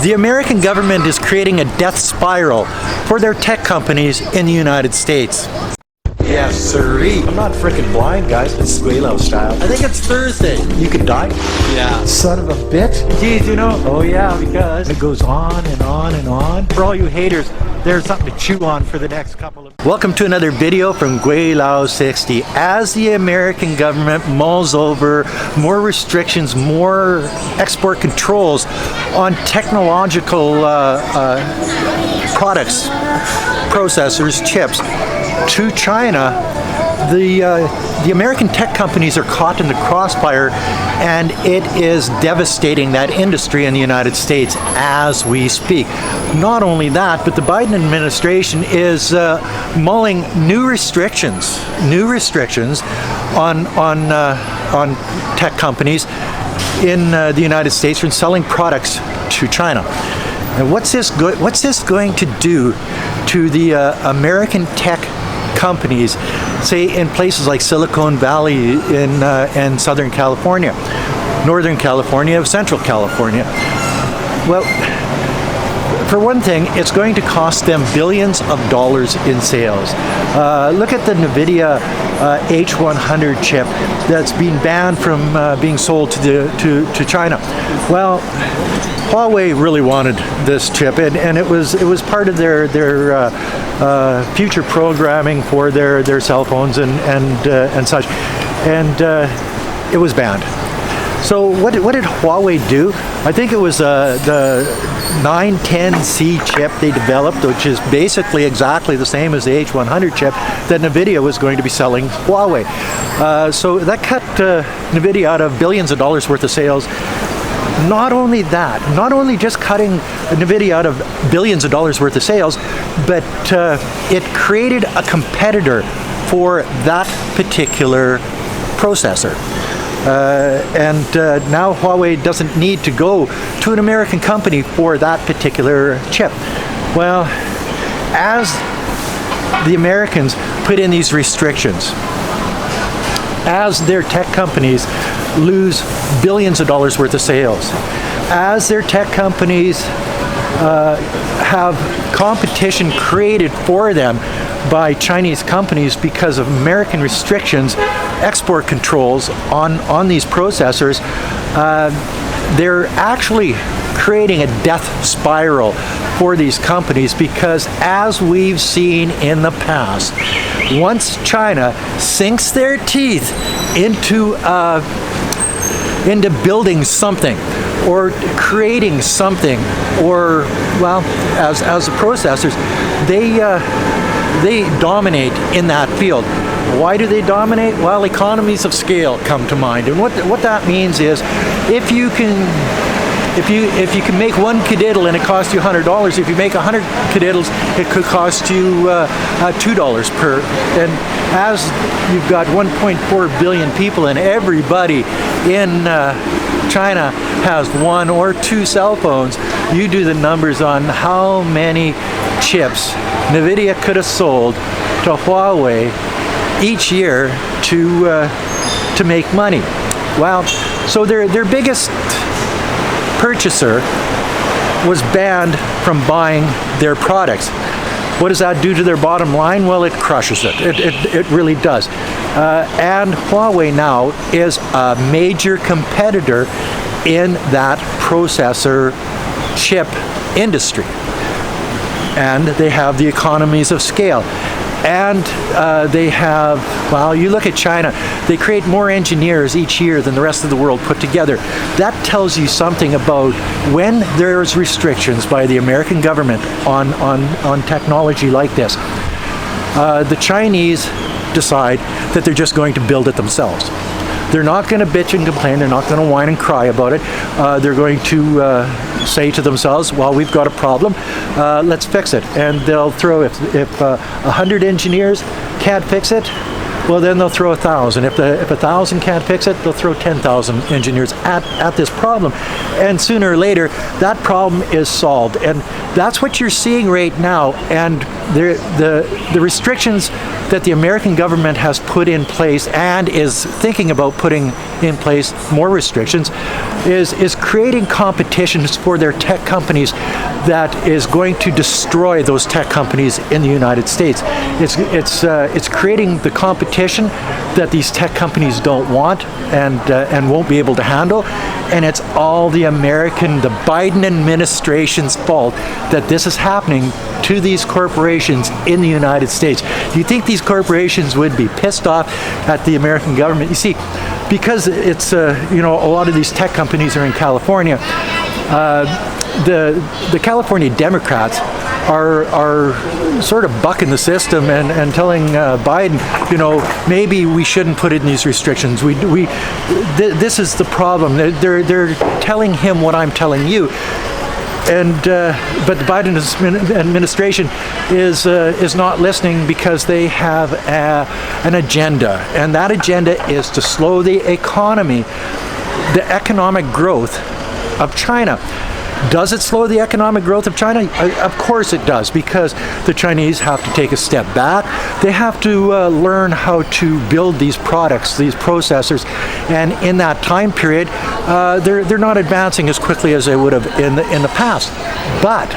The American government is creating a death spiral for their tech companies in the United States. Yes, sirree. I'm not freaking blind, guys. It's Gweilo style. I think it's Thursday. You could die. Yeah. Son of a bitch. Geez, you know, oh yeah, because It goes on and on and on. for all you haters, there's something to chew on for the next couple of... Welcome to another video from Gweilo 60. As the American government mulls over more restrictions, more export controls on technological products, processors, chips, to China, the American tech companies are caught in the crossfire, and it is devastating that industry in the United States as we speak. Not only that, but the Biden administration is mulling new restrictions on tech companies in the United States from selling products to China. And what's this going to do to the American tech companies, say in places like Silicon Valley in Southern California, Northern California, Central California? Well, for one thing, it's going to cost them billions of dollars in sales. Look at the NVIDIA H100 chip that's being banned from being sold to China. Well, Huawei really wanted this chip, and it was part of their future programming for their cell phones and such, and it was banned. So what did Huawei do? I think it was the 910C chip they developed, which is basically exactly the same as the H100 chip that NVIDIA was going to be selling Huawei. So that cut NVIDIA out of billions of dollars worth of sales. Not only that, not only just cutting NVIDIA out of billions of dollars worth of sales, but it created a competitor for that particular processor. And now Huawei doesn't need to go to an American company for that particular chip. Well, as the Americans put in these restrictions, as their tech companies lose billions of dollars worth of sales, as their tech companies have competition created for them by Chinese companies because of American restrictions, export controls on these processors, they're actually creating a death spiral for these companies, because as we've seen in the past, once China sinks their teeth into building something or creating something, or, well, as the processors, they dominate in that field. Why do they dominate? Well, economies of scale come to mind, and what that means is if you can make one cadiddle and it costs you $100, if you make 100 cadiddles, it could cost you $2 per. And as you've got 1.4 billion people, and everybody in China has one or two cell phones, you do the numbers on how many chips NVIDIA could have sold to Huawei each year to make money. Well, so their biggest purchaser was banned from buying their products. What does that do to their bottom line? Well, it crushes it. It really does. And Huawei now is a major competitor in that processor chip industry. And they have the economies of scale. And they have, well, you look at China, they create more engineers each year than the rest of the world put together. That tells you something about when there's restrictions by the American government on technology like this. The Chinese decide that they're just going to build it themselves. They're not going to bitch and complain. They're not going to whine and cry about it. They're going to say to themselves, well, we've got a problem. Let's fix it. And they'll throw, if 100 engineers can't fix it, well, then they'll throw 1,000. If 1,000 can't fix it, they'll throw 10,000 engineers at this problem. And sooner or later, that problem is solved. And that's what you're seeing right now. And the restrictions that the American government has put in place and is thinking about putting in place more restrictions is creating competitions for their tech companies that is going to destroy those tech companies in the United States. It's creating the competition that these tech companies don't want and won't be able to handle, and it's all the Biden administration's fault that this is happening to these corporations in the United States. Do you think these corporations would be pissed off at the American government? You see, because it's a lot of these tech companies are in California. The California Democrats are sort of bucking the system and telling Biden, maybe we shouldn't put in these restrictions. This is the problem. They're telling him what I'm telling you. But the Biden administration is not listening because they have an agenda, and that agenda is to slow the economy, the economic growth of China. Does it slow the economic growth of China? Of course it does, because the Chinese have to take a step back. They have to learn how to build these products, these processors, and in that time period, they're not advancing as quickly as they would have in the past. But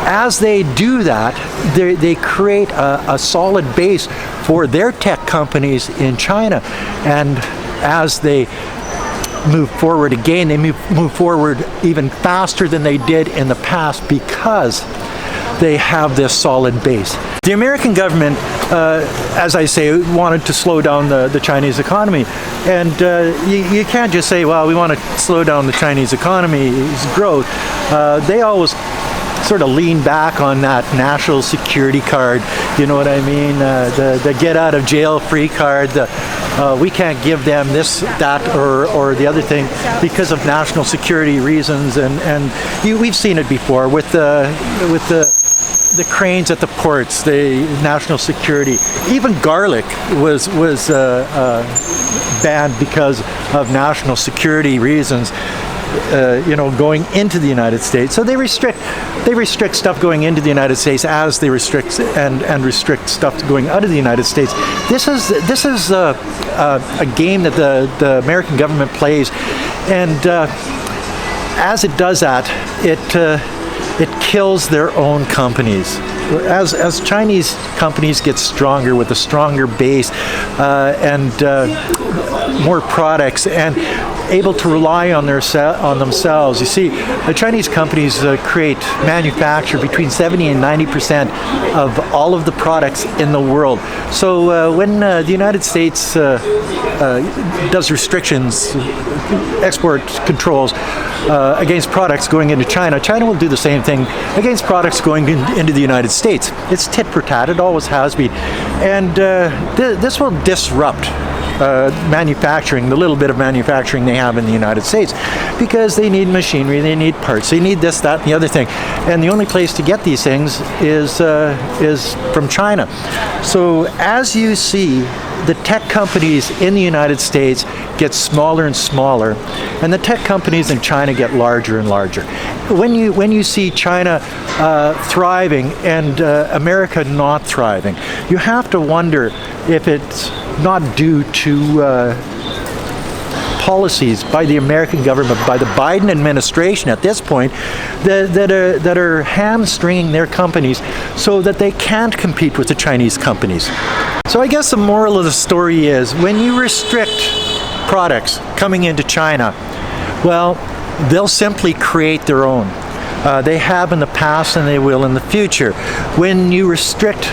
as they do that, they create a solid base for their tech companies in China, and as they move forward again, they move forward even faster than they did in the past because they have this solid base. The American government, as I say, wanted to slow down the Chinese economy. And you can't just say, well, we want to slow down the Chinese economy's growth. They always sort of lean back on that national security card, you know what I mean? The get out of jail free card, we can't give them this, that, or the other thing because of national security reasons, and we've seen it before with the cranes at the ports, the national security. Even garlic was banned because of national security reasons. Going into the United States. So they restrict stuff going into the United States as they restrict and restrict stuff going out of the United States. This is a game that the American government plays, and as it does that, it kills their own companies. As Chinese companies get stronger with a stronger base and more products and able to rely on themselves. You see, the Chinese companies manufacture between 70 and 90% of all of the products in the world. So when the United States does restrictions, export controls against products going into China, China will do the same thing against products going into the United States. It's tit for tat. It always has been. And this will disrupt manufacturing, the little bit of manufacturing they have in the United States, because they need machinery, they need parts, they need this, that, and the other thing. And the only place to get these things is from China. So as you see, the tech companies in the United States get smaller and smaller, and the tech companies in China get larger and larger. When you see China thriving and America not thriving, you have to wonder if it's not due to policies by the American government, by the Biden administration at this point, that are hamstringing their companies so that they can't compete with the Chinese companies. So I guess the moral of the story is, when you restrict products coming into China, well, they'll simply create their own. They have in the past and they will in the future. When you restrict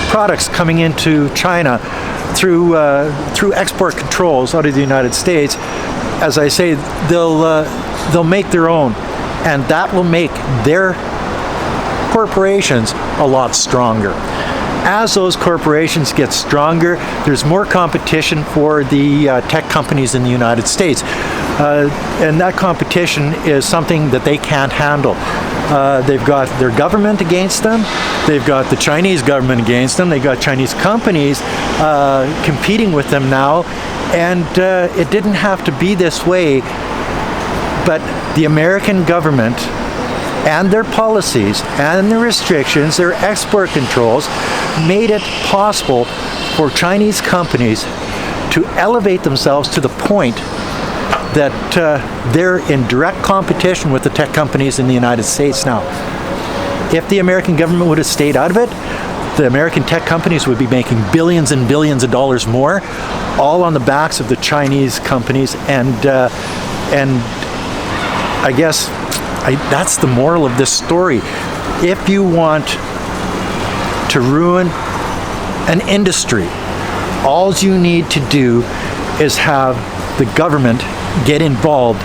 products coming into China through export controls out of the United States, as I say, they'll make their own, and that will make their corporations a lot stronger. As those corporations get stronger, there's more competition for the tech companies in the United States. And that competition is something that they can't handle. They've got their government against them. They've got the Chinese government against them. They've got Chinese companies competing with them now. And it didn't have to be this way, but the American government and their policies and their restrictions, their export controls, made it possible for Chinese companies to elevate themselves to the point that they're in direct competition with the tech companies in the United States now. If the American government would have stayed out of it, the American tech companies would be making billions and billions of dollars more, all on the backs of the Chinese companies. And I guess that's the moral of this story. If you want to ruin an industry, all you need to do is have the government get involved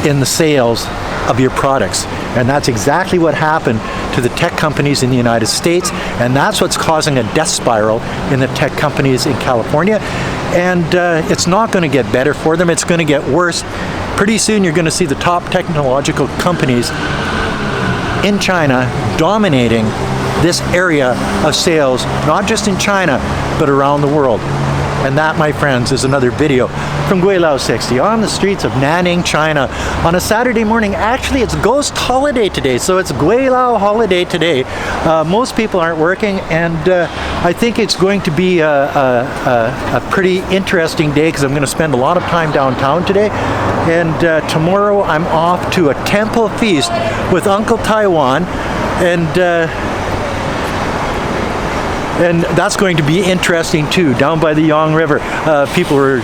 in the sales of your products. And that's exactly what happened to the tech companies in the United States, and that's what's causing a death spiral in the tech companies in California. And it's not going to get better for them, it's going to get worse. Pretty soon you're going to see the top technological companies in China dominating this area of sales, not just in China, but around the world. And that, my friends, is another video from Gweilo 60 on the streets of Nanning, China on a Saturday morning. Actually, it's Ghost Holiday today, so it's Gweilo holiday today. Most people aren't working, and I think it's going to be a pretty interesting day because I'm going to spend a lot of time downtown today. And tomorrow I'm off to a temple feast with Uncle Taiwan, and that's going to be interesting too, down by the Yang River. People were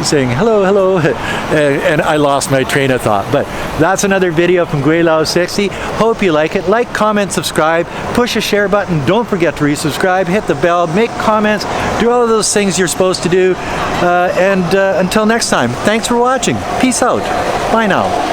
saying hello, hello, and I lost my train of thought. But that's another video from Gweilo 60. Hope you like it. Like, comment, subscribe, push a share button. Don't forget to resubscribe, hit the bell, make comments, do all of those things you're supposed to do. And until next time, thanks for watching. Peace out. Bye now.